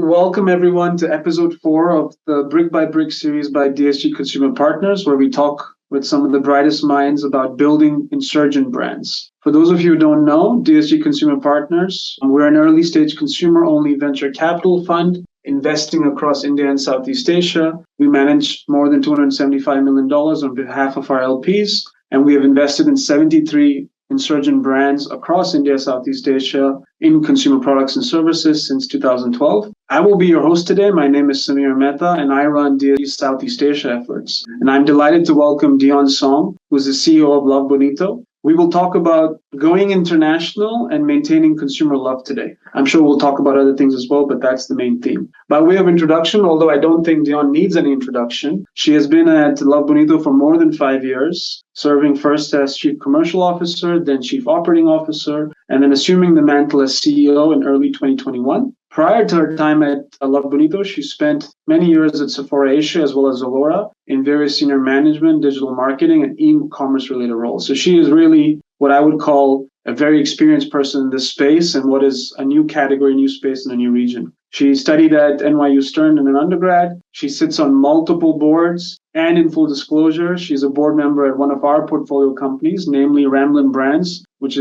Welcome everyone to episode 4 of the Brick by Brick series by DSG Consumer Partners, where we talk with some of the brightest minds about building insurgent brands. For those of you who don't know, DSG Consumer Partners, we're an early stage consumer-only venture capital fund investing across India and Southeast Asia. We manage more than $275 million on behalf of our LPs, and we have invested in 73 insurgent brands across India, Southeast Asia in consumer products and services since 2012. I will be your host today. My name is Samir Mehta and I run DSG's Southeast Asia efforts. And I'm delighted to welcome Dion Song, who's the CEO of Love Bonito. We will talk about going international and maintaining consumer love today. I'm sure we'll talk about other things as well, but that's the main theme. By way of introduction, although I don't think Dion needs any introduction, she has been at Love Bonito for more than 5 years, serving first as Chief Commercial Officer, then Chief Operating Officer, and then assuming the mantle as CEO in early 2021. Prior to her time at Love Bonito, she spent many years at Sephora Asia as well as Zalora in various senior management, digital marketing, and e-commerce related roles. So she is really what I would call a very experienced person in this space and what is a new category, new space in a new region. She studied at NYU Stern in an undergrad. She sits on multiple boards. And in full disclosure, she's a board member at one of our portfolio companies, namely Ramblin' Brands, which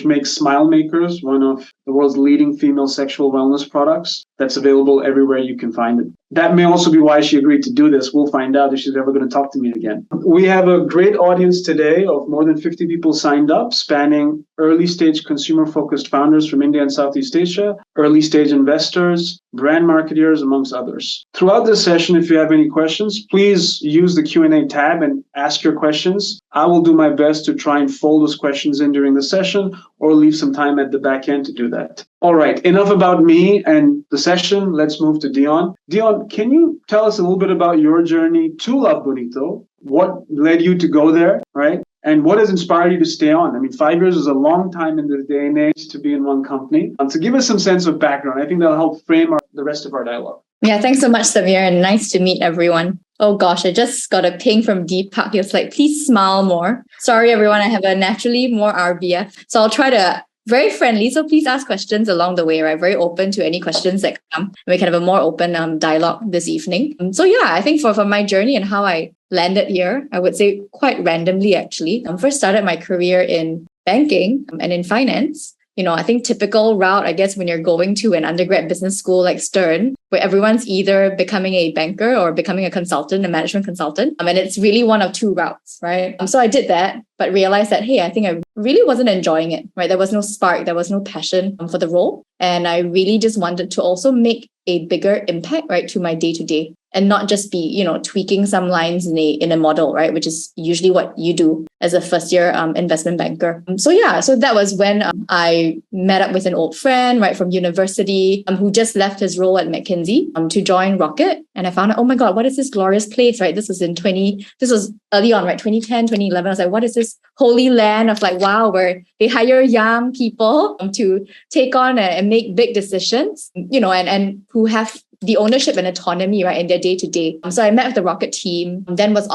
makes Smile Makers, one of the world's leading female sexual wellness products that's available everywhere you can find it. That may also be why she agreed to do this. We'll find out if she's ever going to talk to me again. We have a great audience today of more than 50 people signed up, spanning early stage consumer focused founders from India and Southeast Asia, early stage investors, brand marketeers, amongst others. Throughout this session, if you have any questions, please use the Q&A tab and ask your questions. I will do my best to try and fold those questions in during the session or leave some time at the back end to do that. All right, enough about me and the session. Let's move to Dion. Dion, can you tell us a little bit about your journey to Love Bonito? What led you to go there, right? And what has inspired you to stay on? I mean, 5 years is a long time in this day and age to be in one company. So give us some sense of background. I think that'll help frame the rest of our dialogue. Yeah, thanks so much, Samir, and nice to meet everyone. Oh gosh, I just got a ping from Deepak. He was like, please smile more. Sorry, everyone, I have a naturally more RBF. So I'll try to very friendly. So please ask questions along the way, right? Very open to any questions that come. We can have a more open dialogue this evening. So yeah, I think for my journey and how I landed here, I would say quite randomly, actually. I first started my career in banking and in finance. I think typical route, I guess, when you're going to an undergrad business school like Stern, where everyone's either becoming a banker or becoming a consultant, a management consultant. And it's really one of two routes, right? So I did that, but realized that, hey, I think I really wasn't enjoying it, right? There was no spark, there was no passion for the role. And I really just wanted to also make a bigger impact, right, to my day-to-day. And not just be, tweaking some lines in a model, right? Which is usually what you do as a first-year investment banker. So that was when I met up with an old friend, right, from university, who just left his role at McKinsey to join Rocket. And I found out, oh my God, what is this glorious place, right? This was early on, right? 2010, 2011. I was like, what is this holy land of like, wow, where they hire young people to take on and make big decisions, and who have the ownership and autonomy, right, in their day-to-day. So I met with the Rocket team, then was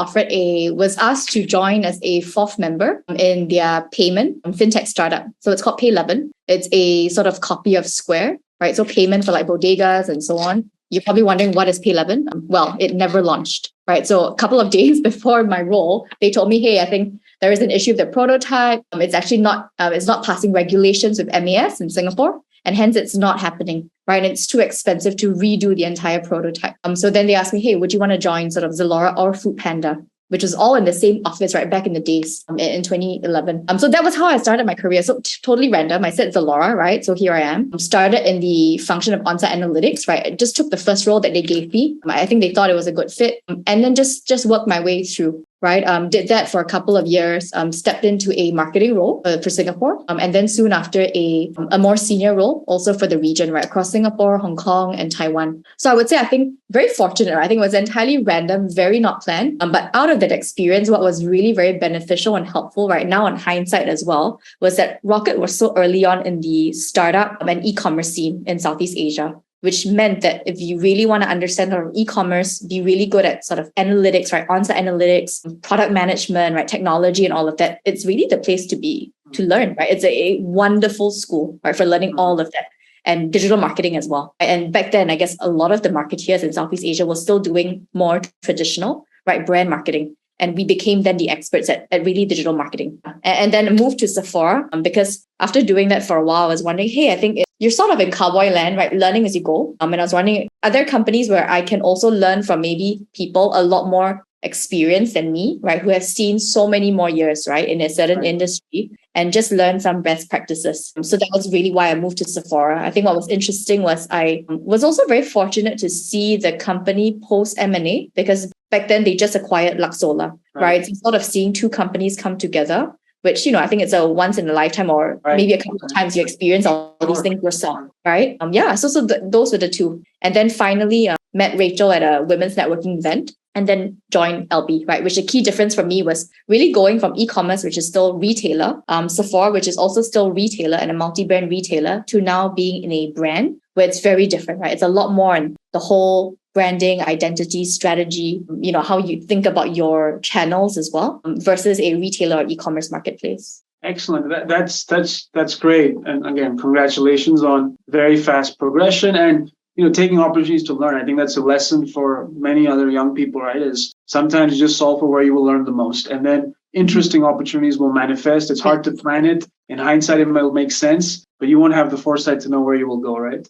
asked to join as a fourth member in their payment fintech startup. So it's called Pay11. It's a sort of copy of Square, right? So payment for like bodegas and so on. You're probably wondering, what is Pay11? Well, it never launched, right? So a couple of days before my role, they told me, hey, I think there is an issue with the prototype. It's actually not passing regulations with MAS in Singapore. And hence it's not happening, right? And it's too expensive to redo the entire prototype. So then they asked me, hey, would you want to join sort of Zalora or Foodpanda, which was all in the same office, right, back in the days in 2011. So that was how I started my career. So totally random. I said Zalora, right? So here I am. Started in the function of on-site analytics, right? I just took the first role that they gave me. I think they thought it was a good fit. And then just worked my way through. Right, did that for a couple of years, stepped into a marketing role for Singapore, and then soon after a more senior role also for the region, right, across Singapore, Hong Kong, and Taiwan. So I would say I think very fortunate. Right? I think it was entirely random, very not planned. But out of that experience, what was really very beneficial and helpful right now in hindsight as well was that Rocket was so early on in the startup and e-commerce scene in Southeast Asia. Which meant that if you really want to understand sort of e-commerce, be really good at sort of analytics, right? On-site analytics, product management, right? Technology and all of that. It's really the place to be, to learn, right? It's a wonderful school, right? For learning all of that. and digital marketing as well. And back then, I guess a lot of the marketeers in Southeast Asia were still doing more traditional, right, brand marketing. And we became then the experts at really digital marketing. And then moved to Sephora because after doing that for a while, I was wondering, hey, I think you're sort of in cowboy land, right? Learning as you go. And I was wondering, are there companies where I can also learn from maybe people a lot more experienced than me, right? Who have seen so many more years, right, in a certain industry and just learn some best practices. So that was really why I moved to Sephora. I think what was interesting was I was also very fortunate to see the company post M&A because back then they just acquired Luxola, right? So sort of seeing two companies come together, which, I think it's a once in a lifetime or maybe a couple of times you experience all these things yourself, right? Those were the two. And then finally met Rachel at a women's networking event and then joined LB, right? Which the key difference for me was really going from e-commerce, which is still retailer, Sephora, which is also still retailer and a multi-brand retailer, to now being in a brand where it's very different, right? It's a lot more on the whole branding, identity, strategy, how you think about your channels as well versus a retailer or e-commerce marketplace. Excellent. That's great. And again, congratulations on very fast progression and taking opportunities to learn. I think that's a lesson for many other young people, right? Is sometimes you just solve for where you will learn the most, and then interesting opportunities will manifest. It's hard to plan it. In hindsight, it might make sense, but you won't have the foresight to know where you will go, right?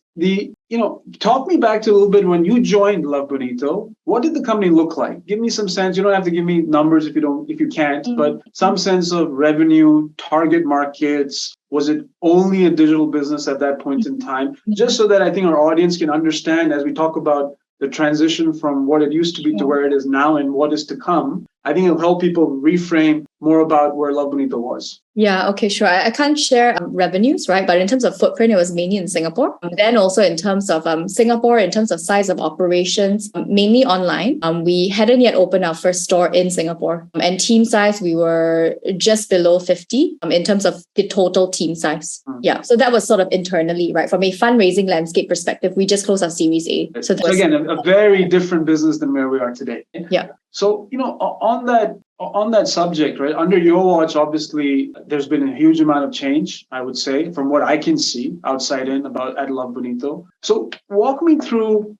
Talk me back to a little bit when you joined Love Bonito. What did the company look like? Give me some sense. You don't have to give me numbers if you can't, but some sense of revenue, target markets. Was it only a digital business at that point in time? Just so that I think our audience can understand as we talk about the transition from what it used to be to where it is now and what is to come. I think it'll help people reframe more about where Love Bonito was. Yeah, okay, sure. I can't share revenues, right? But in terms of footprint, it was mainly in Singapore. Then also in terms of Singapore, in terms of size of operations, mainly online. We hadn't yet opened our first store in Singapore. And team size, we were just below 50 in terms of the total team size. Yeah, so that was sort of internally, right? From a fundraising landscape perspective, we just closed our Series A. So again, a very different business than where we are today. Yeah. So, on that subject, right, under your watch, obviously, there's been a huge amount of change, I would say, from what I can see outside in at Love Bonito. So walk me through,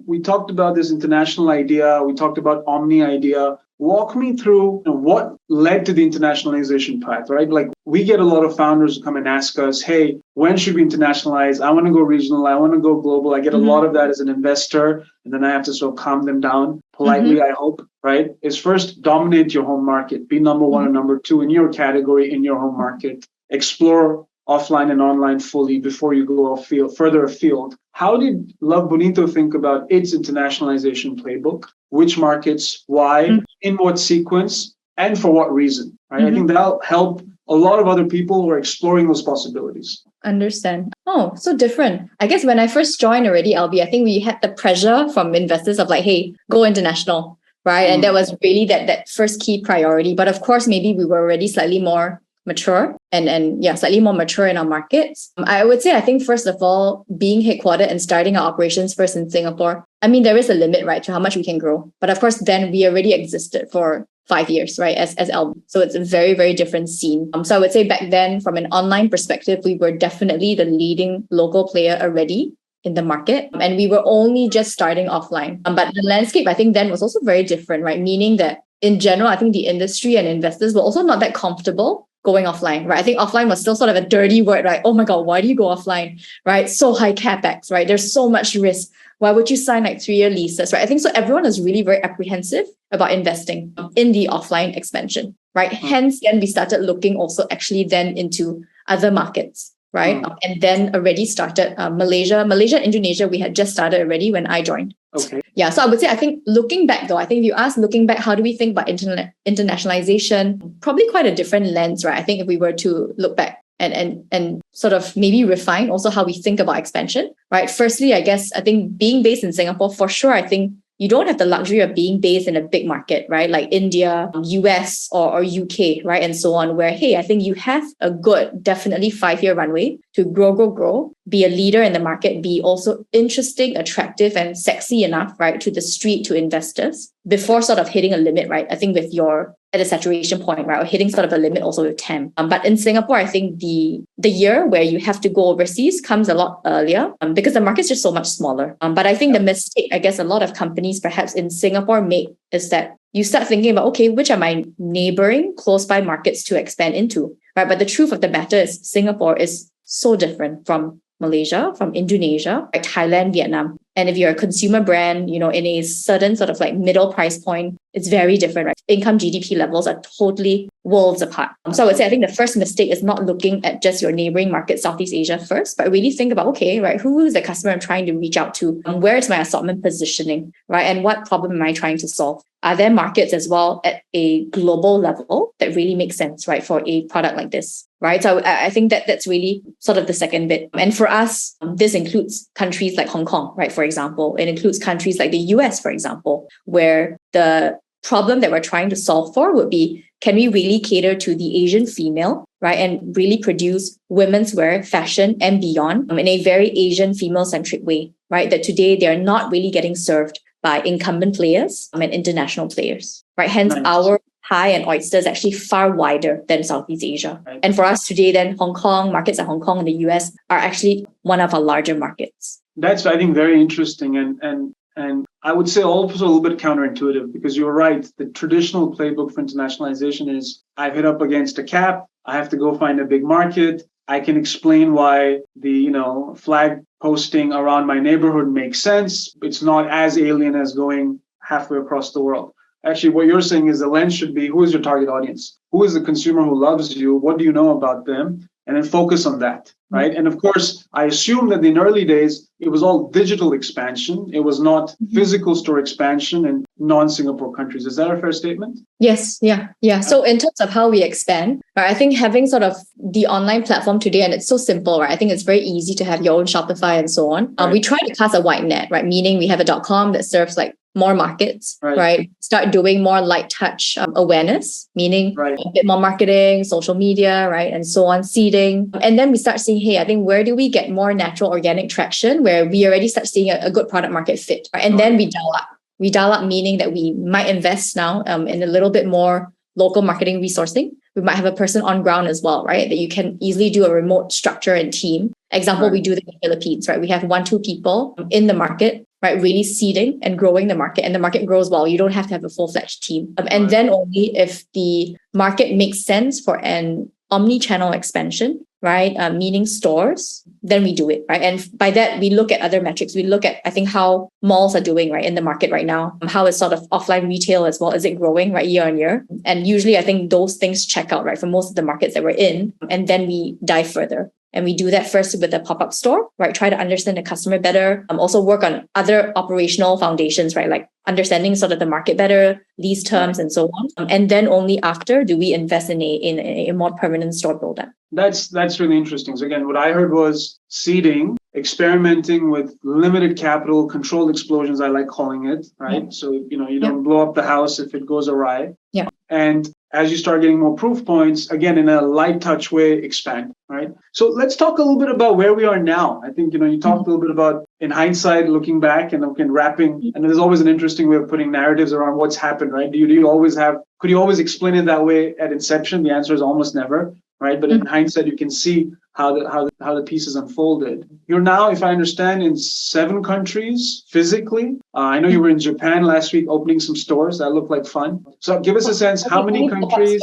we talked about this international idea. We talked about Omni idea. Walk me through what led to the internationalization path, right? Like we get a lot of founders who come and ask us, hey, when should we internationalize? I want to go regional. I want to go global. I get a lot of that as an investor. And then I have to sort of calm them down politely, I hope, right? Is first dominate your home market. Be number one or number two in your category in your home market. Explore offline and online fully before you go further afield. How did Love Bonito think about its internationalization playbook? Which markets, why, in what sequence, and for what reason? Right? I think that'll help a lot of other people who are exploring those possibilities. Understand. Oh, so different. I guess when I first joined already, LB, I think we had the pressure from investors of like, hey, go international, right? And that was really that first key priority. But of course, maybe we were already slightly more mature and slightly more mature in our markets. I would say, I think, first of all, being headquartered and starting our operations first in Singapore, I mean, there is a limit, right, to how much we can grow. But of course, then we already existed for 5 years, right, as LB. So it's a very, very different scene. So I would say back then, from an online perspective, we were definitely the leading local player already in the market. And we were only just starting offline. But the landscape, I think, then was also very different, right? Meaning that in general, I think the industry and investors were also not that comfortable going offline, right? I think offline was still sort of a dirty word, right? Oh my God, why do you go offline, right? So high capex, right? There's so much risk. Why would you sign like 3-year leases, right? I think so everyone is really very apprehensive about investing in the offline expansion, right? Hence, then we started looking also actually then into other markets, right? And then already started Malaysia, Indonesia, we had just started already when I joined. Okay. Yeah, so I would say, I think looking back though, I think if you ask looking back, how do we think about internationalization? Probably quite a different lens, right? I think if we were to look back and sort of maybe refine also how we think about expansion, right? Firstly, I guess, I think being based in Singapore, for sure, I think you don't have the luxury of being based in a big market, right? Like India, US or UK, right? And so on, where, hey, I think you have a good, definitely 5-year runway to grow, be a leader in the market, be also interesting, attractive, and sexy enough, right? To the street, to investors before sort of hitting a limit, right? I think with your at a saturation point, right? Or hitting sort of a limit also with TAM. But in Singapore, I think the year where you have to go overseas comes a lot earlier because the market's just so much smaller. But I think the mistake, I guess, a lot of companies perhaps in Singapore make is that you start thinking about, okay, which are my neighboring close by markets to expand into, right? But the truth of the matter is Singapore is so different from Malaysia, from Indonesia, like Thailand, Vietnam. And if you're a consumer brand, in a certain sort of like middle price point, it's very different, right? Income GDP levels are totally worlds apart. So I would say, I think the first mistake is not looking at just your neighboring market, Southeast Asia first, but really think about, okay, right, who is the customer I'm trying to reach out to? Where is my assortment positioning, right? And what problem am I trying to solve? Are there markets as well at a global level that really make sense, right, for a product like this, right? So I think that's really sort of the second bit. And for us, this includes countries like Hong Kong, right, for example. It includes countries like the US, for example, where the problem that we're trying to solve for would be, can we really cater to the Asian female, right, and really produce women's wear, fashion, and beyond in a very Asian female-centric way, right? That today they're not really getting served by incumbent players and international players, right? Hence, our pie and oyster is actually far wider than Southeast Asia. Right. And for us today, then Hong Kong, markets like Hong Kong and the US are actually one of our larger markets. That's, I think, very interesting. And I would say also a little bit counterintuitive, because you're right. The traditional playbook for internationalization is I've hit up against a cap. I have to go find a big market. I can explain why the, flag posting around my neighborhood makes sense. It's not as alien as going halfway across the world. Actually, what you're saying is the lens should be, who is your target audience? Who is the consumer who loves you? What do you know about them? And then focus on that, right? And of course, I assume that in early days, it was all digital expansion. It was not physical store expansion in non-Singapore countries. Is that a fair statement? Yes. Yeah. So in terms of how we expand, right, I think having sort of the online platform today, and it's so simple, right? I think it's very easy to have your own Shopify and so on. Right. We try to cast a wide net, right? Meaning we have a .com that serves like more markets, right? Start doing more light touch awareness, meaning a bit more marketing, social media, right? And so on, seeding. And then we start seeing, hey, I think where do we get more natural organic traction where we already start seeing a good product market fit, right? And then we dial up. We dial up meaning that we might invest now in a little bit more local marketing resourcing. We might have a person on ground as well, right? That you can easily do a remote structure and team. Example, we do that in the Philippines, right? We have 1-2 people in the market, right? Really seeding and growing the market, and the market grows well. You don't have to have a full-fledged team. And then only if the market makes sense for an omnichannel expansion, right? Meaning stores, then we do it, right? And by that, we look at other metrics. We look at, I think, how malls are doing, right, in the market right now. How is sort of offline retail as well? Is it growing, right, year on year? And usually, I think those things check out, right, for most of the markets that we're in. And then we dive further. And we do that first with a pop-up store, right? Try to understand the customer better. Also work on other operational foundations, right? Like understanding sort of the market better, lease terms, and so on. And then only after do we invest in a more permanent store build-up. That's really interesting. So again, what I heard was seeding, experimenting with limited capital, controlled explosions, I like calling it, right? Yeah. So, you don't blow up the house if it goes awry. Yeah. And as you start getting more proof points, again, in a light touch way, expand, right? So let's talk a little bit about where we are now. I think, you talked a little bit about, in hindsight, looking back and wrapping, and there's always an interesting way of putting narratives around what's happened, right? Could you always explain it that way at inception? The answer is almost never, right? But in hindsight, you can see how the pieces unfolded. You're now, if I understand, in 7 countries physically. I know you were in Japan last week opening some stores. That looked like fun. So give us a sense how many countries,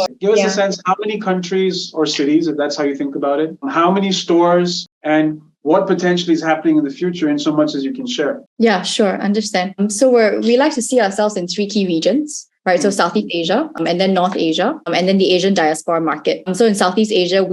how many countries or cities, if that's how you think about it, how many stores, and what potentially is happening in the future in so much as you can share. Yeah, sure. Understand. So we like to see ourselves in 3 key regions. Right, so Southeast Asia, and then North Asia, and then the Asian diaspora market. So in Southeast Asia,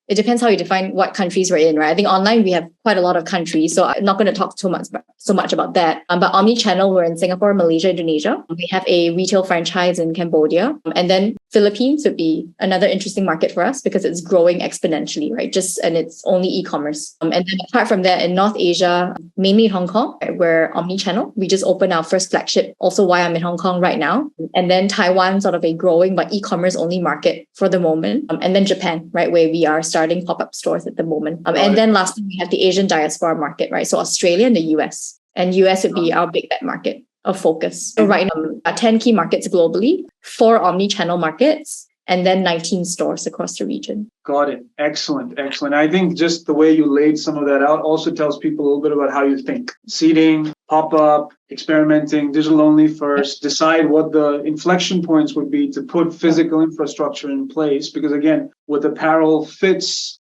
it depends how you define what countries we're in, right? I think online we have quite a lot of countries, so I'm not going to talk so much about that. But Omnichannel, we're in Singapore, Malaysia, Indonesia. We have a retail franchise in Cambodia, and then Philippines would be another interesting market for us because it's growing exponentially, right? And it's only e-commerce. And then apart from that, in North Asia, mainly Hong Kong, right, we're Omnichannel. We just opened our first flagship, also why I'm in Hong Kong right now. And then Taiwan, sort of a growing but e-commerce only market for the moment. And then Japan, right, where we are starting pop-up stores at the moment. And then lastly, we have the Asian diaspora market, right? So Australia and the US. And US would be our big bet market. of focus. So right now, 10 key markets globally, 4 omnichannel markets, and then 19 stores across the region. Got it. Excellent. Excellent. I think just the way you laid some of that out also tells people a little bit about how you think. Seeding, pop-up, experimenting, digital only first, decide what the inflection points would be to put physical infrastructure in place. Because again, with apparel fits,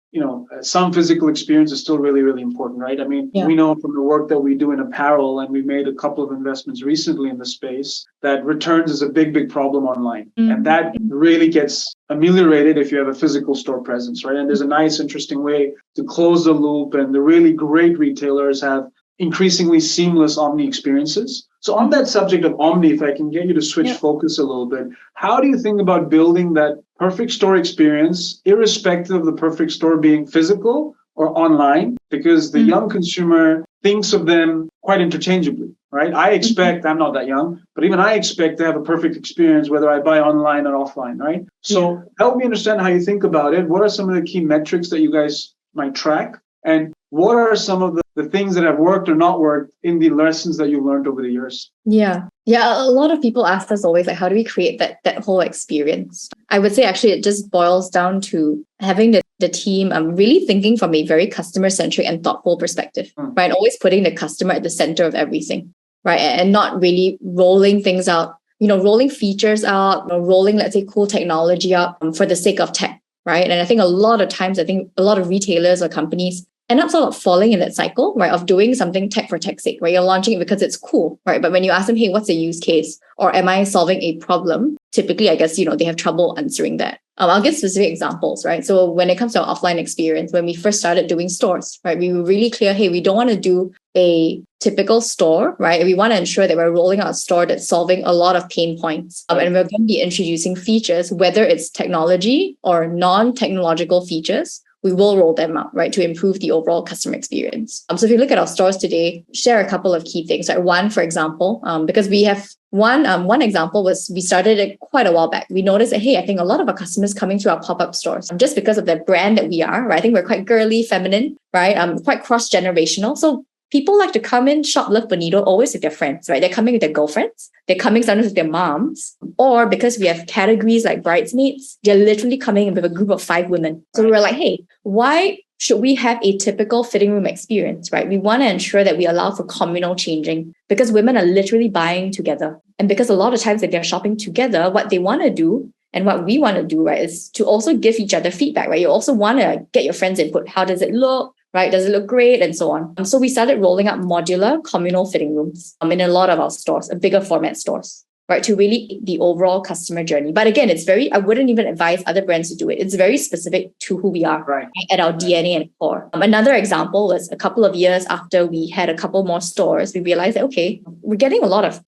some physical experience is still really, really important, right? I mean, we know from the work that we do in apparel, and we made a couple of investments recently in the space, that returns is a big, big problem online. And that really gets ameliorated if you have a physical store presence, right? And there's a nice, interesting way to close the loop. And the really great retailers have increasingly seamless Omni experiences. So on that subject of Omni, if I can get you to switch focus a little bit, how do you think about building that perfect store experience, irrespective of the perfect store being physical or online? Because the young consumer thinks of them quite interchangeably, right? I expect, I'm not that young, but even I expect to have a perfect experience, whether I buy online or offline, right? So help me understand how you think about it. What are some of the key metrics that you guys might track? And what are some of the things that have worked or not worked in the lessons that you've learned over the years? Yeah. A lot of people ask us always, like, how do we create that whole experience? I would say actually it just boils down to having the team really thinking from a very customer-centric and thoughtful perspective, right? Always putting the customer at the center of everything, right? And not really rolling things out, rolling features out, rolling, let's say, cool technology out for the sake of tech, right? And I think a lot of times, a lot of retailers or companies end up sort of falling in that cycle, right, of doing something tech for tech's sake, right? You're launching it because it's cool, right? But when you ask them, hey, what's the use case? Or am I solving a problem? Typically, I guess, they have trouble answering that. I'll give specific examples, right? So when it comes to our offline experience, when we first started doing stores, right, we were really clear, hey, we don't want to do a typical store, right? We want to ensure that we're rolling out a store that's solving a lot of pain points. And we're going to be introducing features, whether it's technology or non-technological features. We will roll them out, right, to improve the overall customer experience. So if you look at our stores today, share a couple of key things. Right? One, for example, because we have one example was we started it quite a while back. We noticed that, hey, I think a lot of our customers coming to our pop-up stores, just because of the brand that we are, right? I think we're quite girly, feminine, right? Quite cross-generational. So people like to come in, shop Love Bonito always with their friends, right? They're coming with their girlfriends. They're coming sometimes with their moms. Or because we have categories like bridesmaids, they're literally coming in with a group of 5 women. So we were like, hey, why should we have a typical fitting room experience, right? We want to ensure that we allow for communal changing because women are literally buying together. And because a lot of times if they're shopping together, what they want to do and what we want to do, right, is to also give each other feedback, right? You also want to get your friends' input. How does it look? Right? Does it look great? And so on. So we started rolling out modular communal fitting rooms in a lot of our stores, bigger format stores, right? To really the overall customer journey. But again, I wouldn't even advise other brands to do it. It's very specific to who we are, right, at our DNA and core. Another example was a couple of years after we had a couple more stores, we realized that, okay, we're getting a lot of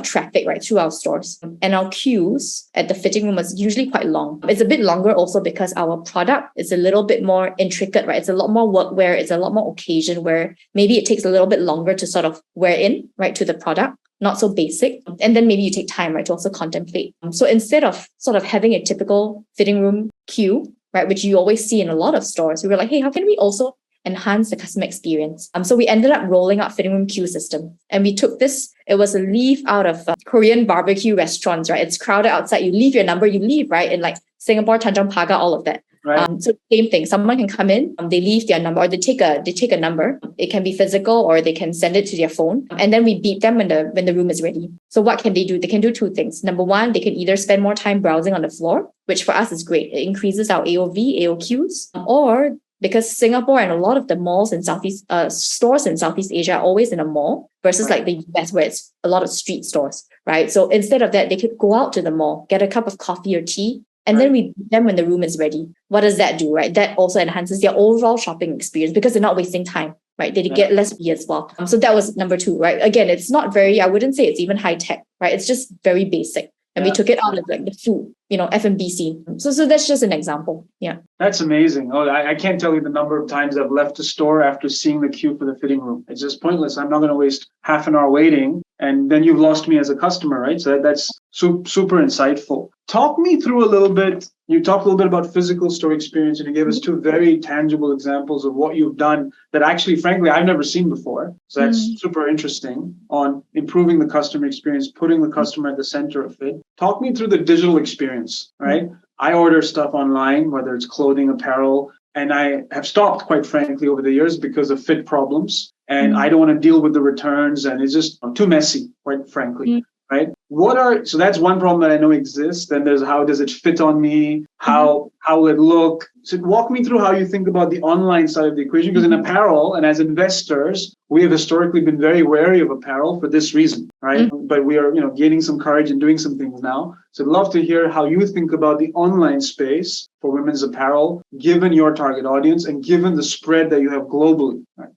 traffic, right, through our stores. And our queues at the fitting room was usually quite long. It's a bit longer also because our product is a little bit more intricate, right? It's a lot more workwear. It's a lot more occasion where maybe it takes a little bit longer to sort of wear in, right, to the product. Not so basic. And then maybe you take time, right, to also contemplate. So instead of sort of having a typical fitting room queue, right, which you always see in a lot of stores, we were like, hey, how can we also enhance the customer experience? So we ended up rolling out fitting room queue system. And we took this, it was a leaf out of Korean barbecue restaurants, right? It's crowded outside. You leave your number, you leave, right? In like Singapore, Tanjong Pagar, all of that. Right. So same thing. Someone can come in, they leave their number, or they take a number. It can be physical, or they can send it to their phone, and then we beep them when the room is ready. So what can they do? They can do 2 things. Number one, they can either spend more time browsing on the floor, which for us is great. It increases our AOV, AOQs, or because Singapore and a lot of the malls in stores in Southeast Asia are always in a mall versus like the US where it's a lot of street stores, right? So instead of that, they could go out to the mall, get a cup of coffee or tea, and then we beat them when the room is ready. What does that do, right? That also enhances their overall shopping experience because they're not wasting time, right? They get less fee as well. So that was number 2, right? Again, it's not very, I wouldn't say it's even high tech, right? It's just very basic. And we took it out of like the food, F&B scene. So that's just an example. Yeah. That's amazing. Oh, I can't tell you the number of times I've left a store after seeing the queue for the fitting room. It's just pointless. I'm not going to waste half an hour waiting, and then you've lost me as a customer, right? So that's super insightful. Talk me through a little bit. You talked a little bit about physical store experience, and you gave us two very tangible examples of what you've done that actually, frankly, I've never seen before. So that's super interesting on improving the customer experience, putting the customer at the center of it. Talk me through the digital experience, right? I order stuff online, whether it's clothing, apparel, and I have stopped, quite frankly, over the years because of fit problems. And I don't want to deal with the returns, and it's just too messy, quite frankly. Right? So that's one problem that I know exists. Then there's how does it fit on me? How will it look? So walk me through how you think about the online side of the equation, because in apparel and as investors, we have historically been very wary of apparel for this reason, right? But we are, gaining some courage and doing some things now. So I'd love to hear how you think about the online space for women's apparel, given your target audience and given the spread that you have globally. Right?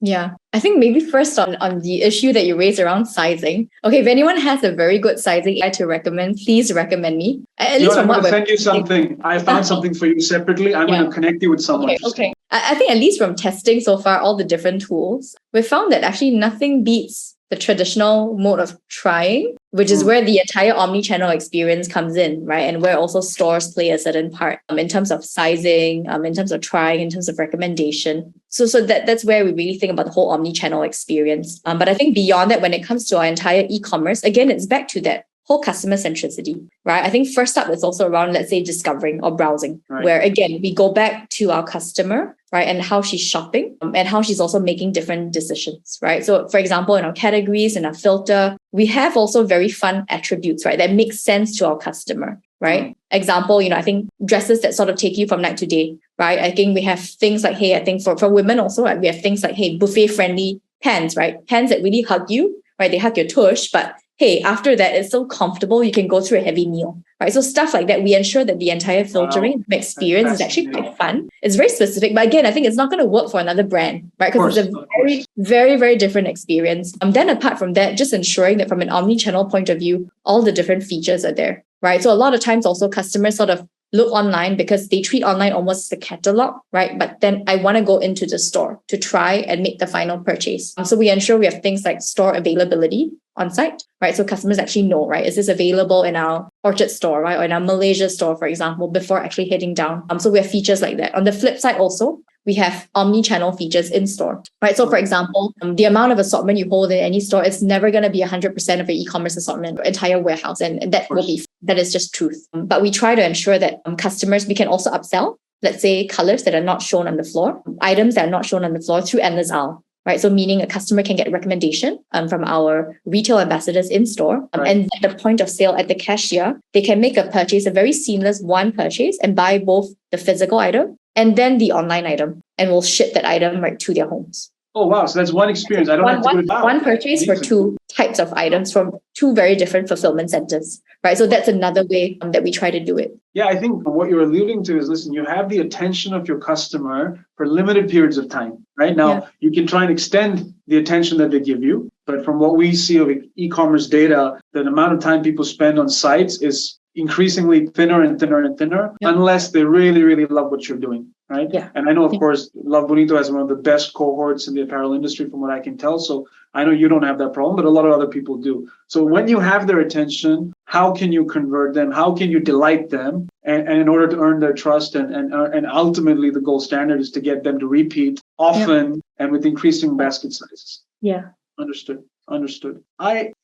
Yeah. I think maybe first on the issue that you raised around sizing. Okay, if anyone has a very good sizing AI to recommend, please recommend me. At least I'm going to send you something. I found something for you separately. I'm going to connect you with someone. Okay. I think at least from testing so far, all the different tools, we found that actually nothing beats the traditional mode of trying, which is where the entire omni-channel experience comes in, right? And where also stores play a certain part in terms of sizing, in terms of trying, in terms of recommendation. So that's where we really think about the whole omni-channel experience. But I think beyond that, when it comes to our entire e-commerce, again, it's back to that whole customer centricity, right? I think first up, it's also around, let's say, discovering or browsing, where again, we go back to our customer, right? And how she's shopping and how she's also making different decisions, right? So for example, in our categories and our filter, we have also very fun attributes, right? That make sense to our customer, right? Example, I think dresses that sort of take you from night to day, right? I think we have things like, hey, I think for women also, right? We have things like, hey, buffet friendly pants, right? Pants that really hug you, right? They hug your tush, but hey, after that, it's so comfortable, you can go through a heavy meal, right? So stuff like that, we ensure that the entire filtering experience is actually quite fun. It's very specific, but again, I think it's not going to work for another brand, right? Because it's a very, very, very different experience. Then apart from that, just ensuring that from an omni-channel point of view, all the different features are there, right? So a lot of times also customers sort of look online because they treat online almost as a catalog, right? But then I want to go into the store to try and make the final purchase. So we ensure we have things like store availability on site, right? So customers actually know, right? Is this available in our Orchard store, right? Or in our Malaysia store, for example, before actually heading down. So we have features like that. On the flip side also, we have omni-channel features in store, right? So for example, the amount of assortment you hold in any store is never going to be 100% of your e-commerce assortment, entire warehouse. And that is just truth. But we try to ensure that customers, we can also upsell, let's say colors that are not shown on the floor, items that are not shown on the floor through endless aisle. Right. So meaning a customer can get recommendation from our retail ambassadors in store. And at the point of sale at the cashier, they can make a purchase, a very seamless one purchase, and buy both the physical item and then the online item. And we'll ship that item right to their homes. Oh, wow. So that's one experience. I don't have to go to one purchase for two types of items from two very different fulfillment centers, right? So that's another way that we try to do it. Yeah, I think what you're alluding to is, listen, you have the attention of your customer for limited periods of time, right? Now, you can try and extend the attention that they give you. But from what we see of e-commerce data, the amount of time people spend on sites is increasingly thinner and thinner and thinner, unless they really, really love what you're doing, right? Yeah. And I know, of course, Love Bonito has one of the best cohorts in the apparel industry from what I can tell. So I know you don't have that problem, but a lot of other people do. So when you have their attention, how can you convert them? How can you delight them? And in order to earn their trust and ultimately the gold standard is to get them to repeat often and with increasing basket sizes. Yeah. Understood.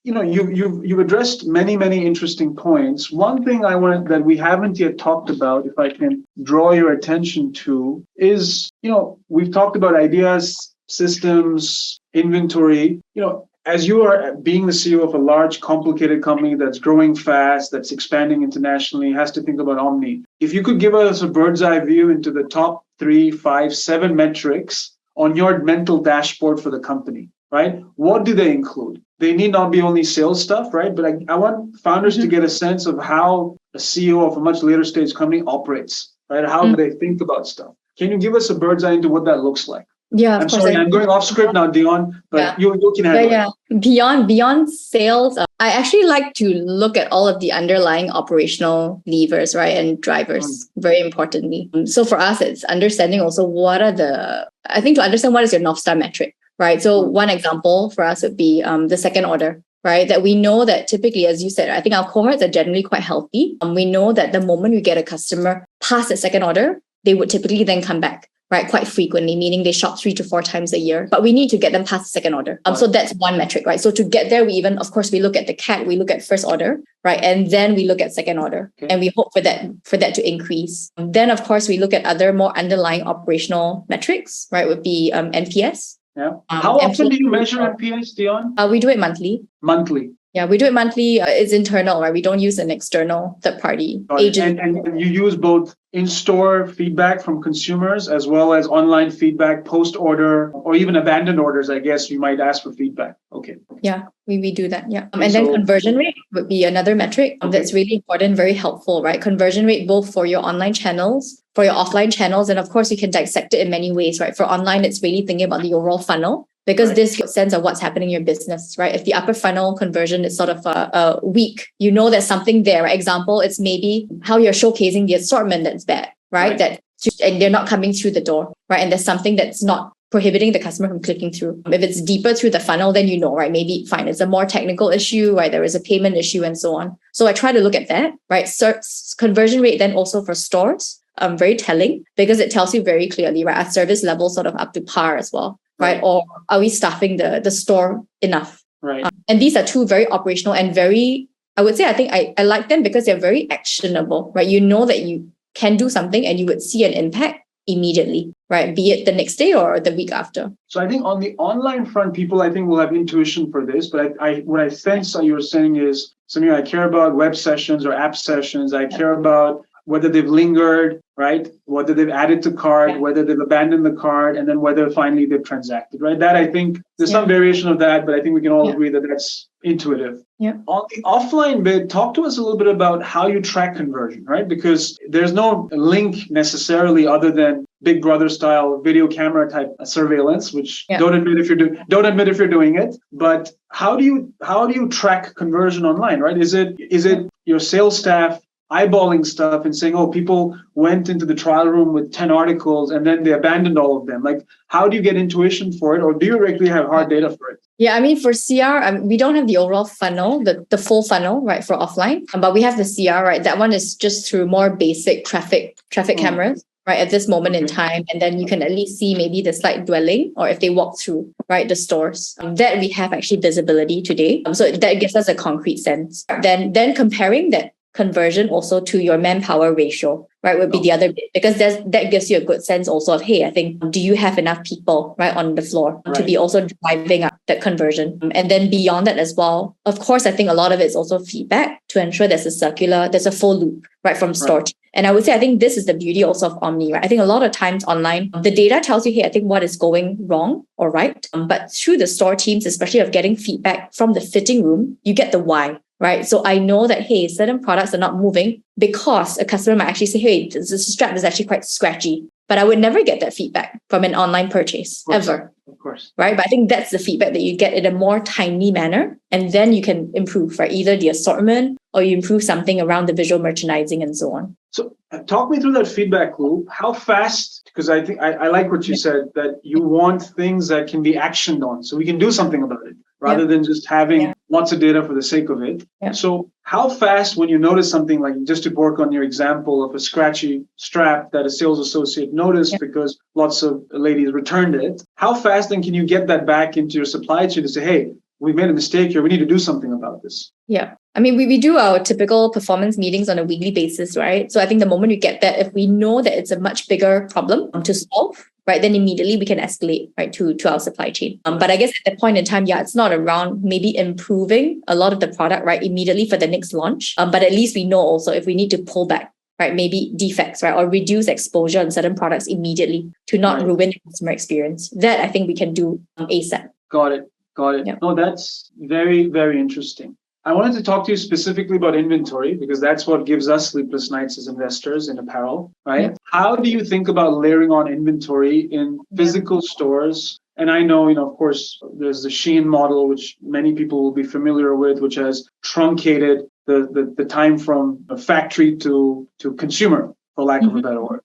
You've addressed many interesting points. One thing that we haven't yet talked about, if I can draw your attention to, is, we've talked about ideas, systems, inventory. As you are being the CEO of a large, complicated company that's growing fast, that's expanding internationally, has to think about Omni. If you could give us a bird's eye view into the top 3, 5, 7 metrics on your mental dashboard for the company, right? What do they include? They need not be only sales stuff, right? But I want founders to get a sense of how a CEO of a much later stage company operates, right? How do they think about stuff? Can you give us a bird's eye into what that looks like? Yeah, of I'm course. sorry, I'm going off script now, Dion, but you can handle it. Beyond sales, I actually like to look at all of the underlying operational levers, right, and drivers, very importantly. So for us, it's understanding also I think to understand what is your North Star metric, right? So one example for us would be the second order, right? That we know that typically, as you said, I think our cohorts are generally quite healthy. We know that the moment we get a customer past the second order, they would typically then come back, right? Quite frequently, meaning they shop 3 to 4 times a year, but we need to get them past the second order. So that's one metric, right? So to get there, of course, we look at the CAC, we look at first order, right? And then we look at second order, and we hope for that to increase. Then, of course, we look at other more underlying operational metrics, right? Would be NPS. Yeah. How often do you measure NPS, Dion? We do it monthly. Monthly. Yeah, we do it monthly. It's internal, right? We don't use an external third-party agent. And you use both in-store feedback from consumers as well as online feedback, post-order, or even abandoned orders, I guess you might ask for feedback. Okay. Yeah, we do that. Yeah. And then conversion rate would be another metric that's really important, very helpful, right? Conversion rate, both for your online channels, for your offline channels. And of course, you can dissect it in many ways, right? For online, it's really thinking about the overall funnel, because this gives a sense of what's happening in your business, right? If the upper funnel conversion is sort of weak, you know there's something there, right? Example, it's maybe how you're showcasing the assortment that's bad, right? And they're not coming through the door, right? And there's something that's not prohibiting the customer from clicking through. If it's deeper through the funnel, then you know, right? Maybe fine, it's a more technical issue, right? There is a payment issue and so on. So I try to look at that, right? Conversion rate then also for stores, very telling, because it tells you very clearly, right? Our service level sort of up to par as well. Right? Or are we staffing the store enough? Right. And these are two very operational and very, I would say, I think I like them because they're very actionable, right? You know that you can do something and you would see an impact immediately, right? Be it the next day or the week after. So I think on the online front, people, I think, will have intuition for this. But what I sense you were saying is, Samir, I care about web sessions or app sessions. I care about whether they've lingered, right? Whether they've added to cart, whether they've abandoned the cart, and then whether finally they've transacted, right? That I think there's some variation of that, but I think we can all agree that that's intuitive. Yeah. On the offline bit, talk to us a little bit about how you track conversion, right? Because there's no link necessarily other than Big Brother style video camera type surveillance, which don't admit if you're doing it. But how do you track conversion online, right? Is it your sales staff eyeballing stuff and saying, oh, people went into the trial room with 10 articles and then they abandoned all of them? Like, how do you get intuition for it? Or do you actually have hard data for it? Yeah, I mean, for CR, we don't have the overall funnel, the full funnel, right, for offline. But we have the CR, right? That one is just through more basic traffic cameras, right, at this moment in time. And then you can at least see maybe the slight dwelling or if they walk through, right, the stores. That we have actually visibility today. So that gives us a concrete sense. Then comparing that conversion also to your manpower ratio, right, would be the other bit, because that gives you a good sense also of, hey, I think, do you have enough people, right, on the floor to be also driving up that conversion? And then beyond that as well, of course, I think a lot of it is also feedback to ensure there's a full loop, right, from store. And I would say, I think this is the beauty also of Omni, right? I think a lot of times online, the data tells you, hey, I think what is going wrong or right. But through the store teams, especially of getting feedback from the fitting room, you get the why. Right. So I know that, hey, certain products are not moving because a customer might actually say, hey, this strap is actually quite scratchy. But I would never get that feedback from an online purchase, ever. Of course. Right. But I think that's the feedback that you get in a more timely manner. And then you can improve, right? Either the assortment or you improve something around the visual merchandising and so on. So talk me through that feedback loop. How fast? Because I think I like what you said, that you want things that can be actioned on so we can do something about it rather than just having lots of data for the sake of it. So how fast, when you notice something, like just to work on your example of a scratchy strap that a sales associate noticed because lots of ladies returned it, how fast then can you get that back into your supply chain to say, hey, we made a mistake here, we need to do something about this? Yeah. I mean, we do our typical performance meetings on a weekly basis, right? So I think the moment we get that, if we know that it's a much bigger problem to solve, right, then immediately we can escalate, right, to our supply chain. But I guess at that point in time, it's not around maybe improving a lot of the product, right, immediately for the next launch. But at least we know also if we need to pull back, right, maybe defects, right, or reduce exposure on certain products immediately to not ruin the customer experience. That I think we can do ASAP. Got it. Yeah. No, that's very, very interesting. I wanted to talk to you specifically about inventory because that's what gives us sleepless nights as investors in apparel, right? Yeah. How do you think about layering on inventory in physical stores? And I know, of course, there's the Shein model, which many people will be familiar with, which has truncated the time from factory to consumer, for lack of a better word.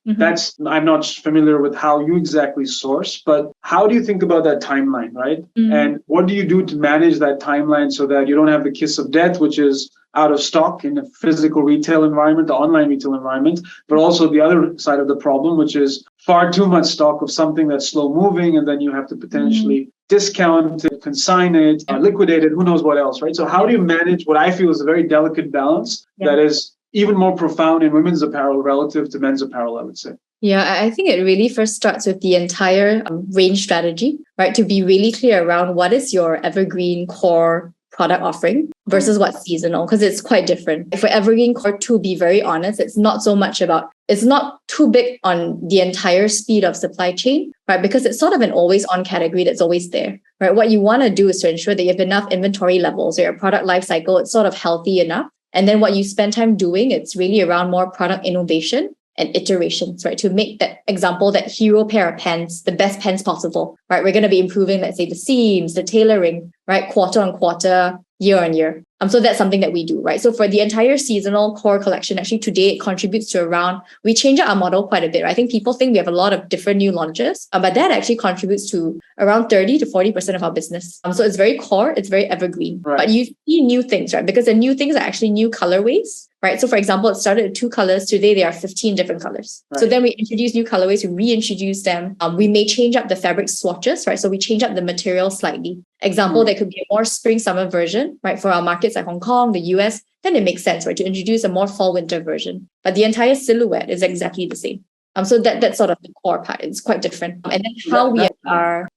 I'm not familiar with how you exactly source, but how do you think about that timeline, right? And what do you do to manage that timeline so that you don't have the kiss of death, which is out of stock in the physical retail environment, the online retail environment, but also the other side of the problem, which is far too much stock of something that's slow moving, and then you have to potentially discount it, consign it, liquidate it, who knows what else, right? So how do you manage what I feel is a very delicate balance that is even more profound in women's apparel relative to men's apparel, I would say? Yeah, I think it really first starts with the entire range strategy, right? To be really clear around what is your evergreen core product offering versus what's seasonal, because it's quite different. For evergreen core, to be very honest, it's not too big on the entire speed of supply chain, right? Because it's sort of an always on category that's always there, right? What you want to do is to ensure that you have enough inventory levels or your product life cycle, it's sort of healthy enough. And then what you spend time doing, it's really around more product innovation and iterations, right? To make that example, that hero pair of pants, the best pants possible, right? We're going to be improving, let's say, the seams, the tailoring, right? Quarter on quarter, year on year. So that's something that we do, right? So for the entire seasonal core collection, actually today it contributes to around, we change our model quite a bit, right? I think people think we have a lot of different new launches, but that actually contributes to around 30 to 40% of our business. So it's very core, it's very evergreen, but you see new things, right? Because the new things are actually new colorways, right? So for example, it started with 2 colors. Today, there are 15 different colors. Right. So then we introduce new colorways, we reintroduce them. We may change up the fabric swatches, right? So we change up the material slightly. Example, there could be a more spring-summer version, right? For our markets like Hong Kong, the US, then it makes sense, right? To introduce a more fall-winter version. But the entire silhouette is exactly the same. So that's sort of the core part. It's quite different. And then how we are,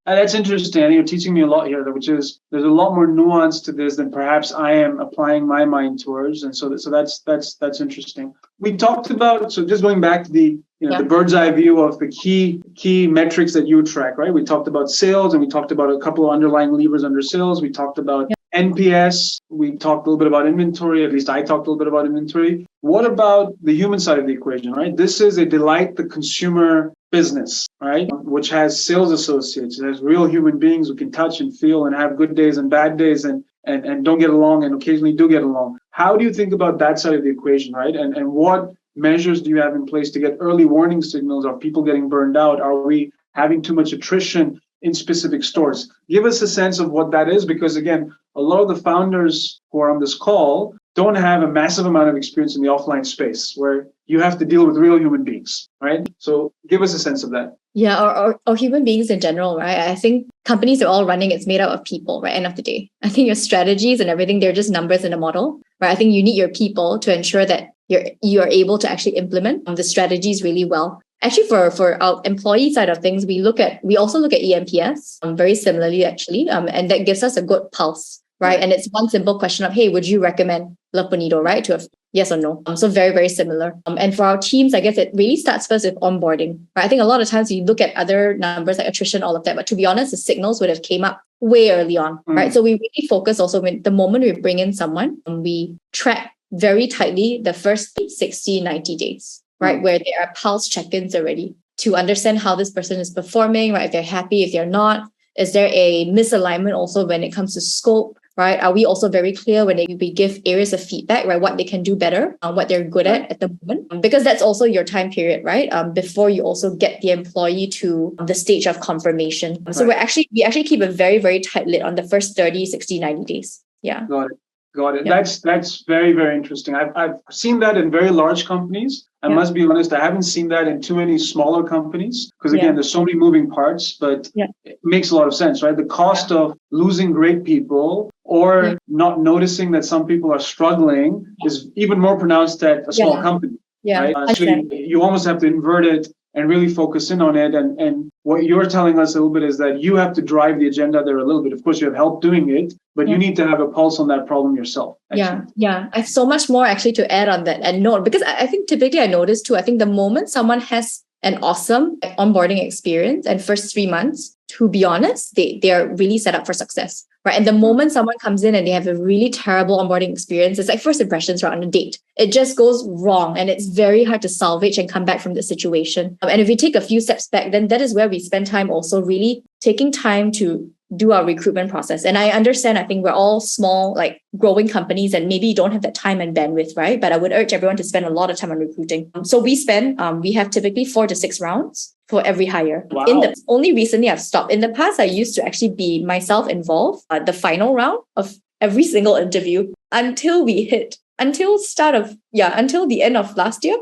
That's interesting. I think you're teaching me a lot here, which is there's a lot more nuance to this than perhaps I am applying my mind towards. And so that's interesting. We talked about, so just going back to the bird's eye view of the key metrics that you track, right? We talked about sales, and we talked about a couple of underlying levers under sales. We talked about NPS. We talked a little bit about inventory. At least I talked a little bit about inventory. What about the human side of the equation, right? This is a delight the consumer business, right? Which has sales associates. It has real human beings who can touch and feel and have good days and bad days and don't get along and occasionally do get along. How do you think about that side of the equation, right? And what measures do you have in place to get early warning signals? Are people getting burned out? Are we having too much attrition in specific stores? Give us a sense of what that is, because again, a lot of the founders who are on this call don't have a massive amount of experience in the offline space where you have to deal with real human beings, right? So give us a sense of that. Yeah, or human beings in general, right? I think companies are all running, it's made out of people, right? End of the day. I think your strategies and everything, they're just numbers in a model, right? I think you need your people to ensure that you are able to actually implement the strategies really well. Actually, for our employee side of things, we also look at EMPS very similarly, actually, and that gives us a good pulse, right? And it's one simple question of, hey, would you recommend Love Bonito, right? To a yes or no. So very, very similar. And for our teams, I guess it really starts first with onboarding, right? I think a lot of times you look at other numbers like attrition, all of that, but to be honest, the signals would have came up way early on, right? So we really focus also when the moment we bring in someone, we track very tightly the first 60, 90 days, right? Where there are pulse check-ins already to understand how this person is performing, right? If they're happy, if they're not. Is there a misalignment also when it comes to scope, right? Are we also very clear when we give areas of feedback, right? What they can do better, what they're good at the moment? Because that's also your time period, right? Before you also get the employee to the stage of confirmation. So we actually keep a very, very tight lid on the first 30, 60, 90 days. Yeah. Got it. Yeah. That's very, very interesting. I've seen that in very large companies. I must be honest, I haven't seen that in too many smaller companies because again, there's so many moving parts, but it makes a lot of sense, right? The cost of losing great people or not noticing that some people are struggling is even more pronounced at a small company. Yeah. Right? Actually, you almost have to invert it and really focus in on it. And what you're telling us a little bit is that you have to drive the agenda there a little bit. Of course, you have help doing it, but you need to have a pulse on that problem yourself. Actually. Yeah. I have so much more actually to add on that and note, because I think typically I notice too, I think the moment someone has an awesome onboarding experience and first 3 months, to be honest, they are really set up for success, right? And the moment someone comes in and they have a really terrible onboarding experience, it's like first impressions right on a date. It just goes wrong and it's very hard to salvage and come back from the situation. And if we take a few steps back, then that is where we spend time also really taking time to do our recruitment process. And I understand, I think we're all small, like growing companies and maybe you don't have that time and bandwidth, right? But I would urge everyone to spend a lot of time on recruiting. So we have typically 4 to 6 rounds for every hire. Wow. Only recently I've stopped. In the past, I used to actually be myself involved at the final round of every single interview until the end of last year.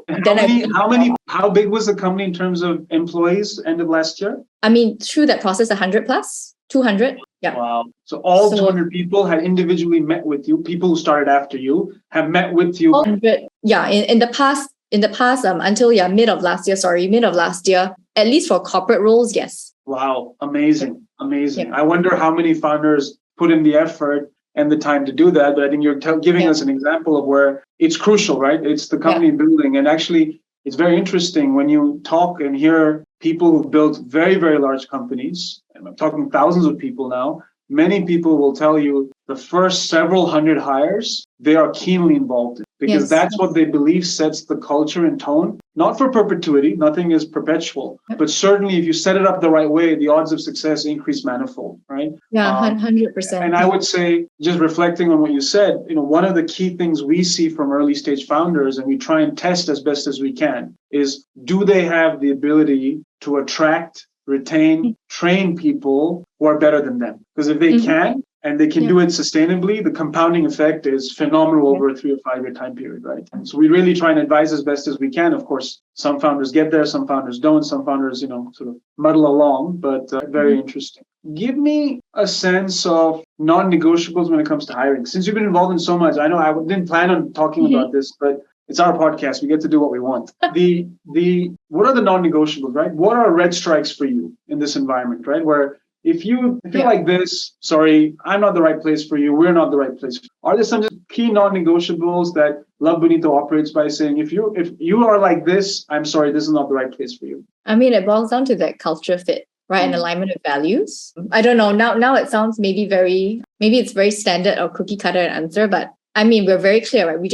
How big was the company in terms of employees end of last year? I mean, through that process, 100 plus, 200. Yeah. Wow. So all 200 people had individually met with you. People who started after you have met with you. 100. Yeah. In the past, until mid of last year, at least for corporate roles, yes. Wow. Amazing. Amazing. Yeah. I wonder how many founders put in the effort and the time to do that. But I think you're giving us an example of where it's crucial, right? It's the company building. And actually, it's very interesting when you talk and hear people who've built very, very large companies, and I'm talking thousands of people now, many people will tell you the first several hundred hires, they are keenly involved in because that's what they believe sets the culture and tone, not for perpetuity, nothing is perpetual, but certainly if you set it up the right way, the odds of success increase manifold, right? Yeah, 100%. And I would say, just reflecting on what you said, one of the key things we see from early stage founders, and we try and test as best as we can, is do they have the ability to attract, retain, train people who are better than them? Because if they can, and they can do it sustainably, the compounding effect is phenomenal over a 3 or 5 year time period, right? And so we really try and advise as best as we can. Of course, some founders get there, some founders don't, some founders, sort of muddle along, but very interesting. Give me a sense of non-negotiables when it comes to hiring. Since you've been involved in so much, I know I didn't plan on talking about this, but it's our podcast. We get to do what we want. What are the non-negotiables, right? What are red strikes for you in this environment, right? Where if you're like this, sorry, I'm not the right place for you. We're not the right place. Are there some key non-negotiables that Love Bonito operates by saying, if you are like this, I'm sorry, this is not the right place for you? I mean, it boils down to that culture fit, right? And alignment with values. I don't know. Now it sounds maybe it's very standard or cookie cutter answer, but I mean, we're very clear, right? We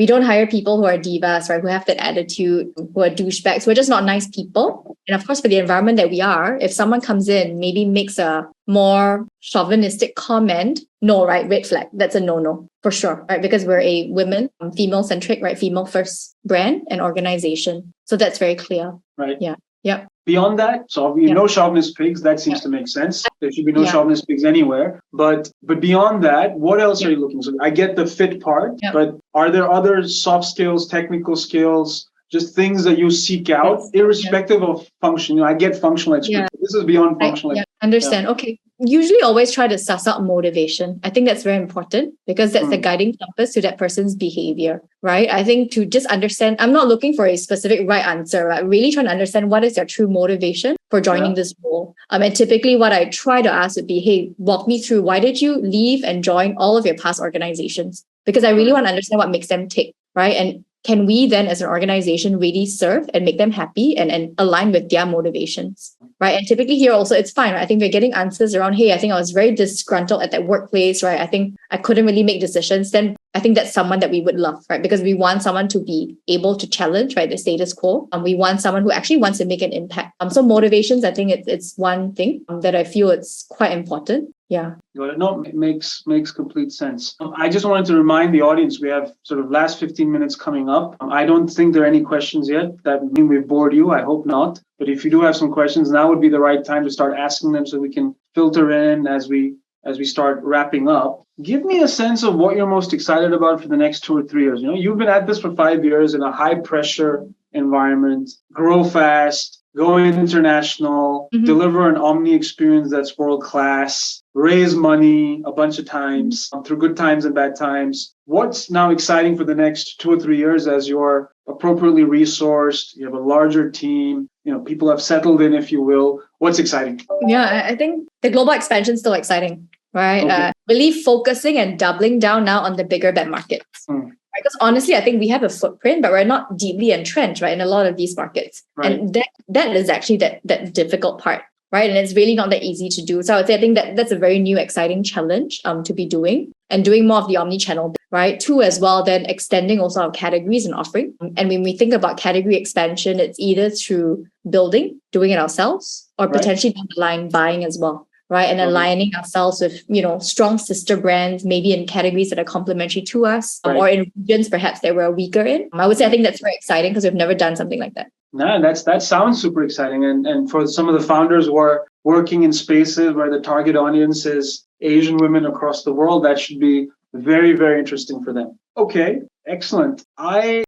don't hire people who are divas, right? Who have that attitude, who are douchebags, who are just not nice people. And of course, for the environment that we are, if someone comes in, maybe makes a more chauvinistic comment, no, right? Red flag. That's a no, for sure, right? Because we're a women, female-centric, right? Female-first brand and organization. So that's very clear. Right. Yeah. Yeah. Beyond that, so no chauvinist pigs, that seems to make sense. There should be no chauvinist pigs anywhere. But beyond that, what else are you looking for? I get the fit part, but are there other soft skills, technical skills, just things that you seek out, irrespective of function? I get functional expertise. This is beyond functional expertise. Understand. Okay. Usually always try to suss out motivation. I think that's very important because that's the guiding compass to that person's behavior, right? I think to just understand, I'm not looking for a specific right answer, right? Really trying to understand what is their true motivation for joining this role. And typically what I try to ask would be, hey, walk me through, why did you leave and join all of your past organizations? Because I really want to understand what makes them tick, right? And can we then as an organization really serve and make them happy and align with their motivations, right? And typically here also, it's fine, right? I think we're getting answers around, hey, I think I was very disgruntled at that workplace, right? I think I couldn't really make decisions. Then I think that's someone that we would love, right? Because we want someone to be able to challenge, right, the status quo. We want someone who actually wants to make an impact. So motivations, I think it's one thing that I feel it's quite important. Yeah. No, it makes complete sense. I just wanted to remind the audience, we have sort of last 15 minutes coming up. I don't think there are any questions yet. That mean we've bored you. I hope not. But if you do have some questions, now would be the right time to start asking them so we can filter in as we start wrapping up. Give me a sense of what you're most excited about for the next 2 or 3 years. You've been at this for 5 years in a high pressure environment, grow fast, go international, deliver an Omni experience that's world-class, raise money a bunch of times through good times and bad times. What's now exciting for the next 2 or 3 years as you're appropriately resourced, you have a larger team, people have settled in, if you will. What's exciting? Yeah, I think the global expansion is still exciting, right? Okay. Really focusing and doubling down now on the bigger bet markets. Because honestly, I think we have a footprint, but we're not deeply entrenched, right, in a lot of these markets. Right. And that is actually that difficult part, right? And it's really not that easy to do. So I would say I think that that's a very new, exciting challenge to be doing, and doing more of the omni-channel, right? Two as well, then extending also our categories and offering. And when we think about category expansion, it's either through building, doing it ourselves, or potentially down the line buying as well. Right. And aligning ourselves with, strong sister brands, maybe in categories that are complementary to us, or in regions perhaps that we're weaker in. I would say I think that's very exciting because we've never done something like that. No, that sounds super exciting. And for some of the founders who are working in spaces where the target audience is Asian women across the world, that should be very, very interesting for them. Okay, excellent. I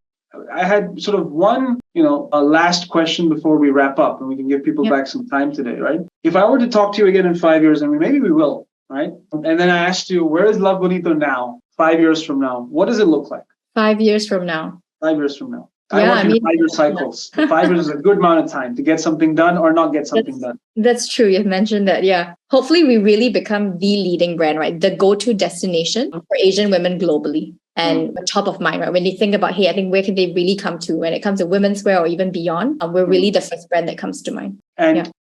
had sort of one, a last question before we wrap up, and we can give people back some time today, right? If I were to talk to you again in 5 years, and maybe we will, right? And then I asked you, where is Love Bonito now, 5 years from now? What does it look like? 5 years from now. 5 years from now. I work in 5-year cycles. 5 years is a good amount of time to get something done or not get something done. That's true. You've mentioned that. Yeah. Hopefully we really become the leading brand, right? The go-to destination for Asian women globally. And top of mind, right? When they think about, hey, I think where can they really come to when it comes to women's wear or even beyond? We're really the first brand that comes to mind. And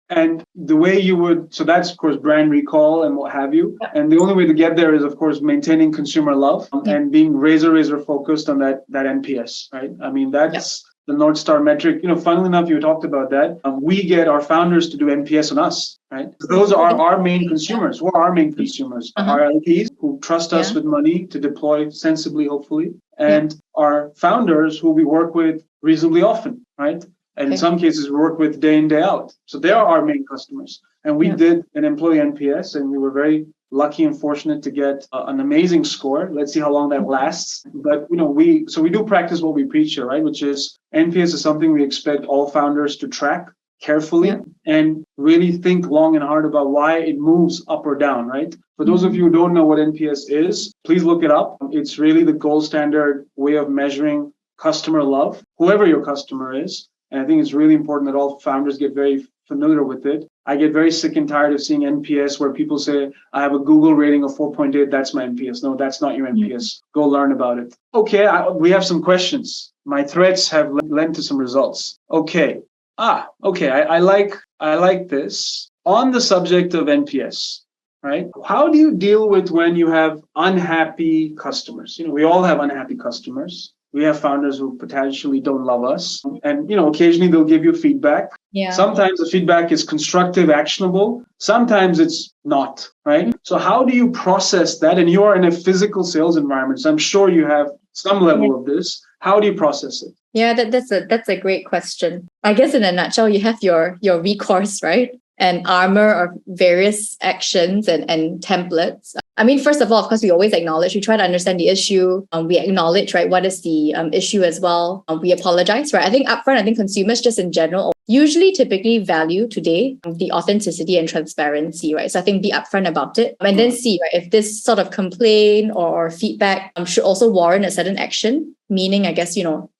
the way you would, so that's of course brand recall and what have you. And the only way to get there is of course maintaining consumer love and being razor focused on that NPS, right? I mean, that's the North Star metric. Funnily enough, you talked about that. We get our founders to do NPS on us, right? Those are our main consumers. Who are our main consumers? Our LPs who trust us with money to deploy sensibly, hopefully, and our founders who we work with reasonably often, right? And in some cases, we work with day in, day out. So they are our main customers. And we did an employee NPS, and we were very lucky and fortunate to get an amazing score. Let's see how long that lasts. But we do practice what we preach here, right? Which is NPS is something we expect all founders to track carefully and really think long and hard about why it moves up or down, right? For those of you who don't know what NPS is, please look it up. It's really the gold standard way of measuring customer love, whoever your customer is. And I think it's really important that all founders get very familiar with it. I get very sick and tired of seeing NPS where people say, I have a Google rating of 4.8. That's my NPS. No, that's not your NPS. Go learn about it. Okay, we have some questions. My threads have led to some results. Okay. Okay. I like this. On the subject of NPS, right? How do you deal with when you have unhappy customers? We all have unhappy customers. We have founders who potentially don't love us. And, occasionally they'll give you feedback. Yeah. Sometimes the feedback is constructive, actionable. Sometimes it's not, right? So how do you process that? And you are in a physical sales environment, so I'm sure you have some level of this. How do you process it? Yeah, that's a great question. I guess in a nutshell, you have your recourse, right? And armor of various actions and templates. I mean, first of all, of course, we always acknowledge, we try to understand the issue. We acknowledge, right, what is the issue as well. We apologize, right? I think upfront, consumers just in general usually typically value today the authenticity and transparency, right? So I think be upfront about it and then see, right, if this sort of complaint or feedback should also warrant a certain action, meaning, I guess,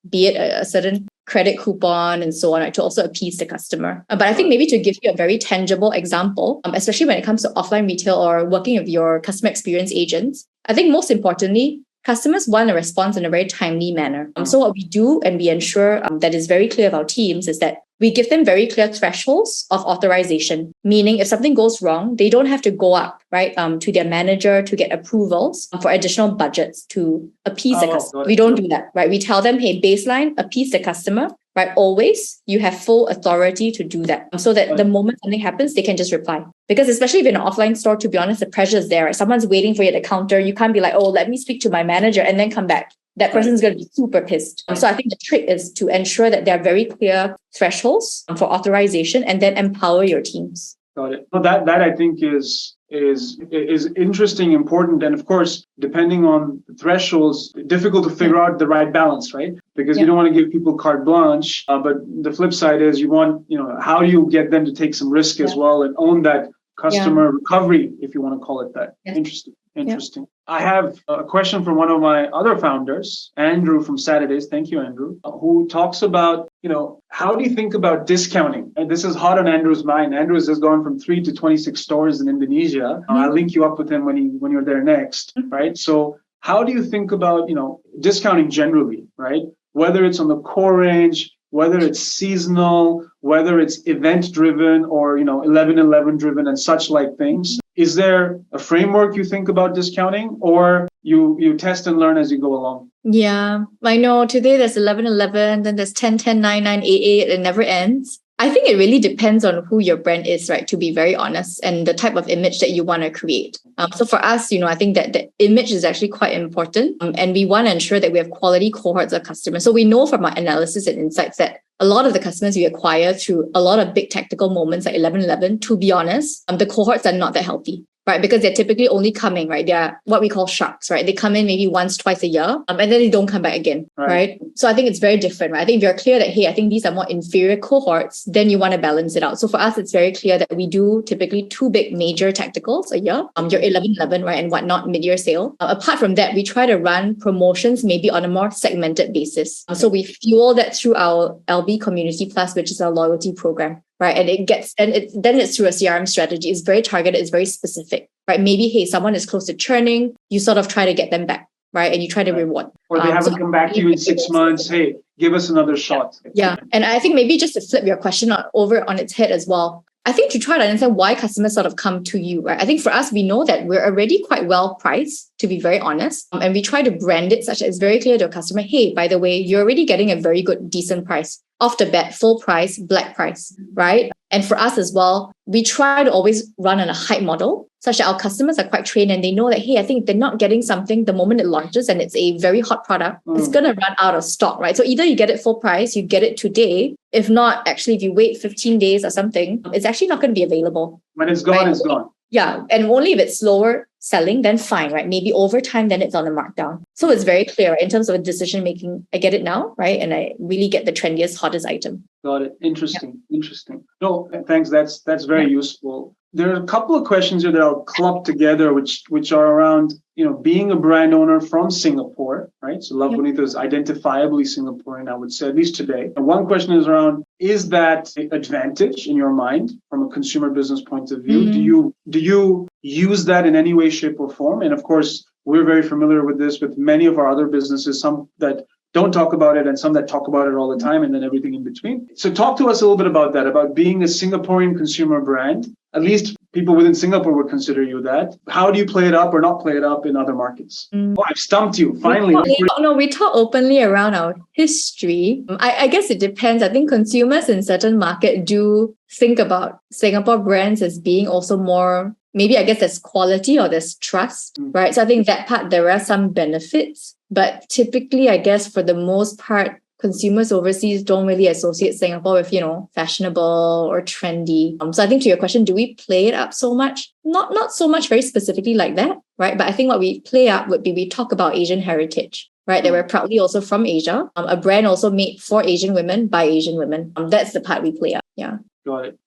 be it a certain credit coupon and so on, right, to also appease the customer. But I think maybe to give you a very tangible example, especially when it comes to offline retail or working with your customer experience agents, I think most importantly, customers want a response in a very timely manner. So what we do and we ensure that is very clear of our teams is that we give them very clear thresholds of authorization, meaning if something goes wrong, they don't have to go up, right, to their manager to get approvals for additional budgets to appease the customer. We don't do that, right? We tell them, hey, baseline, appease the customer, right? Always, you have full authority to do that so that the moment something happens, they can just reply. Because especially if in an offline store, to be honest, the pressure is there, right? Someone's waiting for you at the counter. You can't be like, oh, let me speak to my manager and then come back. That person's going to be super pissed. So I think the trick is to ensure that there are very clear thresholds for authorization and then empower your teams. Got it. Well, that I think is interesting, important, and of course, depending on the thresholds, difficult to figure out the right balance, right? Because you don't want to give people carte blanche, but the flip side is you want, how do you get them to take some risk as well and own that customer recovery, if you want to call it that. Interesting. Yeah. I have a question from one of my other founders, Andrew from Saturdays. Thank you, Andrew, who talks about, how do you think about discounting? And this is hot on Andrew's mind. Andrew has gone from 3 to 26 stores in Indonesia. I'll link you up with him when you're there next, right? So how do you think about, discounting generally, right? Whether it's on the core range, whether it's seasonal, whether it's event driven or 11/11 driven and such like things. Is there a framework you think about discounting, or you test and learn as you go along? Yeah, I know today there's 11/11, then there's 10/10, 9/9, 8/8, it never ends. I think it really depends on who your brand is, right? To be very honest, and the type of image that you want to create. So for us, I think that the image is actually quite important, and we want to ensure that we have quality cohorts of customers. So we know from our analysis and insights that a lot of the customers we acquire through a lot of big tactical moments like 11/11, to be honest, the cohorts are not that healthy. Right, because they're typically only coming, right? They're what we call sharks, right? They come in maybe once, twice a year, and then they don't come back again, right? So I think it's very different, right? I think if you're clear that, hey, I think these are more inferior cohorts, then you want to balance it out. So for us, it's very clear that we do typically 2 big major tacticals a year, your 11/11, right, and whatnot, mid-year sale. Apart from that, we try to run promotions maybe on a more segmented basis. So we fuel that through our LB Community Plus, which is our loyalty program. Right. And then it's through a CRM strategy. It's very targeted. It's very specific. Right. Maybe, hey, someone is close to churning. You sort of try to get them back. Right. And you try to reward. Or they haven't come back to you in 6 months. Hey, give us another shot. Yeah. And I think maybe just to flip your question over on its head as well, I think to try to understand why customers sort of come to you, right? I think for us, we know that we're already quite well priced, to be very honest. And we try to brand it such that it's very clear to a customer, hey, by the way, you're already getting a very good, decent price. Off the bat, full price, black price, right? And for us as well, we try to always run on a hype model such that our customers are quite trained and they know that, hey, I think they're not getting something the moment it launches and it's a very hot product. It's going to run out of stock, right? So either you get it full price, you get it today. If not, actually, if you wait 15 days or something, it's actually not going to be available. When it's gone, it's gone. Yeah. And only if it's slower selling, then fine, right? Maybe over time, then it's on a markdown. So it's very clear, right? In terms of decision making, I get it now, right? And I really get the trendiest, hottest item. Got it. Interesting. Yeah. Interesting. No, thanks. That's very useful. There are a couple of questions here that I'll club together, which are around, being a brand owner from Singapore, right? So Love Bonito is identifiably Singaporean, I would say, at least today. And one question is around, is that an advantage in your mind from a consumer business point of view? Do you use that in any way, shape, or form? And of course, we're very familiar with this with many of our other businesses, some that don't talk about it and some that talk about it all the time, and then everything in between. So talk to us a little bit about that, about being a Singaporean consumer brand. At least people within Singapore would consider you that. How do you play it up or not play it up in other markets? Oh, I've stumped you, finally. We talk openly around our history. I guess it depends. I think consumers in certain markets do think about Singapore brands as being also more, maybe I guess there's quality or there's trust, right? So I think that part, there are some benefits. But typically, I guess for the most part, consumers overseas don't really associate Singapore with, fashionable or trendy. So I think to your question, do we play it up so much? Not so much very specifically like that, right? But I think what we play up would be we talk about Asian heritage, right? That we're proudly also from Asia. A brand also made for Asian women by Asian women. That's the part we play up. Yeah. Got it.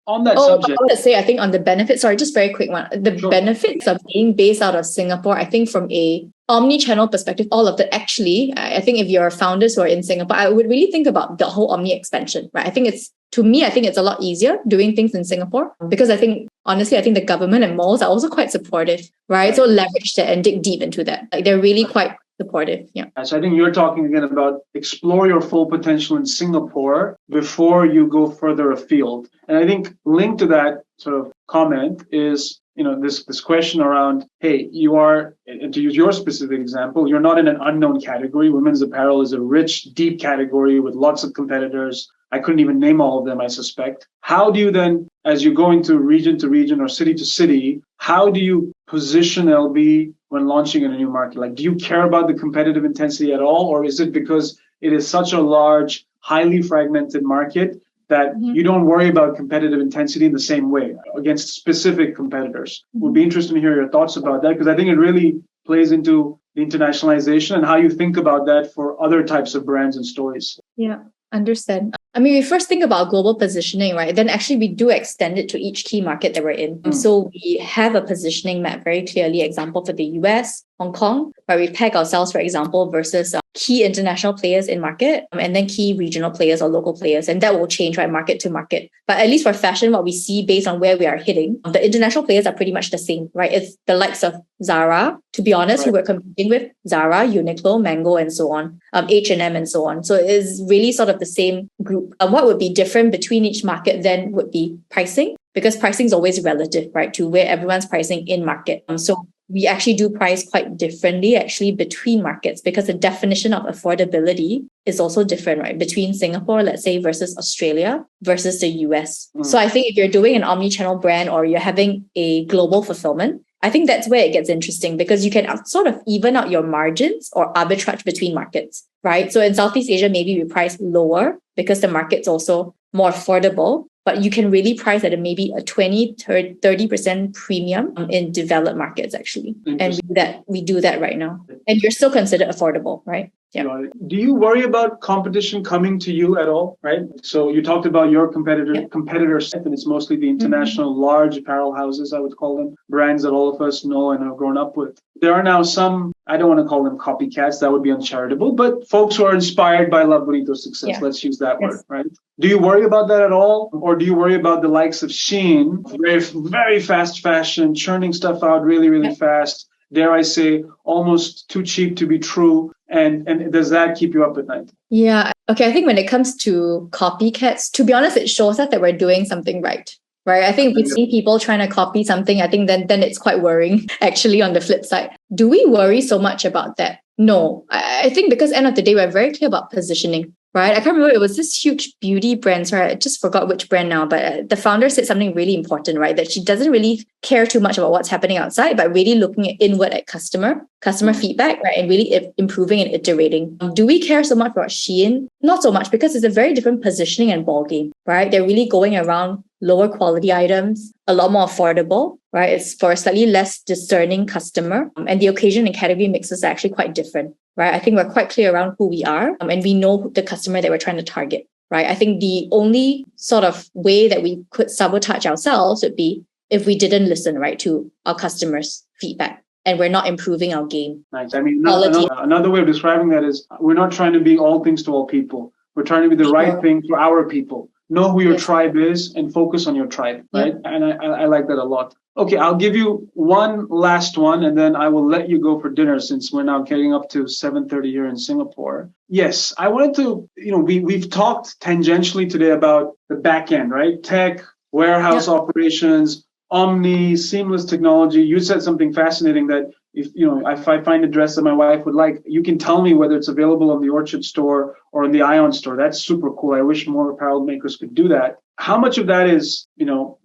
On that subject. I want to say, I think on the benefits, sorry, just very quick one. The benefits of being based out of Singapore, I think from a omnichannel perspective, all of that actually, I think if you're founders who are in Singapore, I would really think about the whole Omni expansion, right? I think it's a lot easier doing things in Singapore because I think, honestly, the government and malls are also quite supportive, right? So leverage that and dig deep into that. Like they're really quite supportive. Yeah. So I think you're talking again about explore your full potential in Singapore before you go further afield. And I think linked to that sort of comment is, this question around, hey, you are, and to use your specific example, you're not in an unknown category. Women's apparel is a rich, deep category with lots of competitors. I couldn't even name all of them, I suspect. How do you then, as you go into region to region or city to city, how do you position LB when launching in a new market? Like, do you care about the competitive intensity at all? Or is it because it is such a large, highly fragmented market that you don't worry about competitive intensity in the same way against specific competitors? Would be interested to hear your thoughts about that, because I think it really plays into the internationalization and how you think about that for other types of brands and stories. Yeah, understand. I mean, we first think about global positioning, right? Then actually we do extend it to each key market that we're in. So we have a positioning map very clearly, example for the US, Hong Kong, where we peg ourselves, for example, versus key international players in market and then key regional players or local players. And that will change, right, market to market. But at least for fashion, what we see based on where we are hitting, the international players are pretty much the same, right? It's the likes of Zara, to be honest, who we're competing with, Zara, Uniqlo, Mango, and so on, H&M and so on. So it is really sort of the same group. What would be different between each market then would be pricing, because pricing is always relative, right, to where everyone's pricing in market. So we actually do price quite differently actually between markets, because the definition of affordability is also different, right? Between Singapore, let's say, versus Australia versus the US. So I think if you're doing an omni-channel brand or you're having a global fulfillment, I think that's where it gets interesting, because you can sort of even out your margins or arbitrage between markets, right? So in Southeast Asia, maybe we price lower because the market's also more affordable, but you can really price at maybe a 20-30% premium in developed markets, actually. And we do that right now. And you're still considered affordable, right? Yeah. Do you worry about competition coming to you at all, right? So you talked about your competitor set, and it's mostly the international large apparel houses, I would call them, brands that all of us know and have grown up with. There are now some, I don't want to call them copycats, that would be uncharitable, but folks who are inspired by Love Bonito's success, let's use that word, right? Do you worry about that at all? Or do you worry about the likes of Shein, very, very fast fashion, churning stuff out really, really fast, dare I say, almost too cheap to be true? And does that keep you up at night? Yeah. Okay. I think when it comes to copycats, to be honest, it shows us that we're doing something right. Right. I think if we see people trying to copy something, I think then it's quite worrying, actually, on the flip side. Do we worry so much about that? No. I think because end of the day, we're very clear about positioning. Right. I can't remember. It was this huge beauty brand. Sorry, I just forgot which brand now. But the founder said something really important, right? That she doesn't really care too much about what's happening outside, but really looking inward at customer feedback, right? And really improving and iterating. Do we care so much about Shein? Not so much, because it's a very different positioning and ballgame, right? They're really going around lower quality items, a lot more affordable, right? It's for a slightly less discerning customer. And the occasion and category mixes are actually quite different, right? I think we're quite clear around who we are, and we know the customer that we're trying to target, right? I think the only sort of way that we could sabotage ourselves would be if we didn't listen, right, to our customers' feedback, and we're not improving our game. Nice. I mean, another way of describing that is we're not trying to be all things to all people. We're trying to be the right thing for our people. Know who your tribe is and focus on your tribe, right? And I like that a lot. Okay, I'll give you one last one, and then I will let you go for dinner, since we're now getting up to 7:30 here in Singapore. Yes, I wanted to, we've talked tangentially today about the back end, right? Tech, warehouse operations, Omni, seamless technology. You said something fascinating, that if I find a dress that my wife would like, you can tell me whether it's available on the Orchard store or in the Ion store. That's super cool. I wish more apparel makers could do that. How much of that is,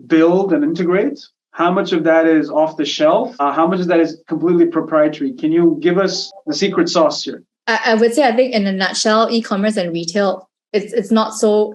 build and integrate? How much of that is off the shelf? How much of that is completely proprietary? Can you give us the secret sauce here? I would say, I think in a nutshell, e-commerce and retail, it's not so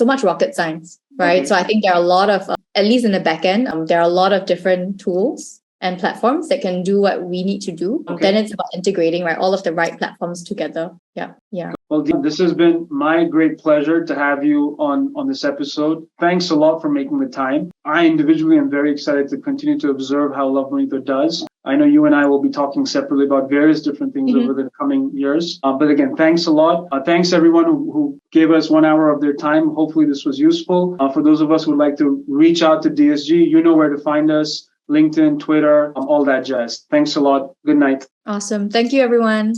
much rocket science, right? So I think there are a lot of, at least in the back end, there are a lot of different tools and platforms that can do what we need to do. Then it's about integrating, right, all of the right platforms together. Yeah. Well, this has been my great pleasure to have you on this episode. Thanks a lot for making the time. I individually am very excited to continue to observe how Love Bonito does. I know you and I will be talking separately about various different things over the coming years. But again, thanks a lot. Thanks everyone who gave us 1 hour of their time. Hopefully this was useful. For those of us who would like to reach out to DSG, you know where to find us. LinkedIn, Twitter, all that jazz. Thanks a lot. Good night. Awesome. Thank you, everyone.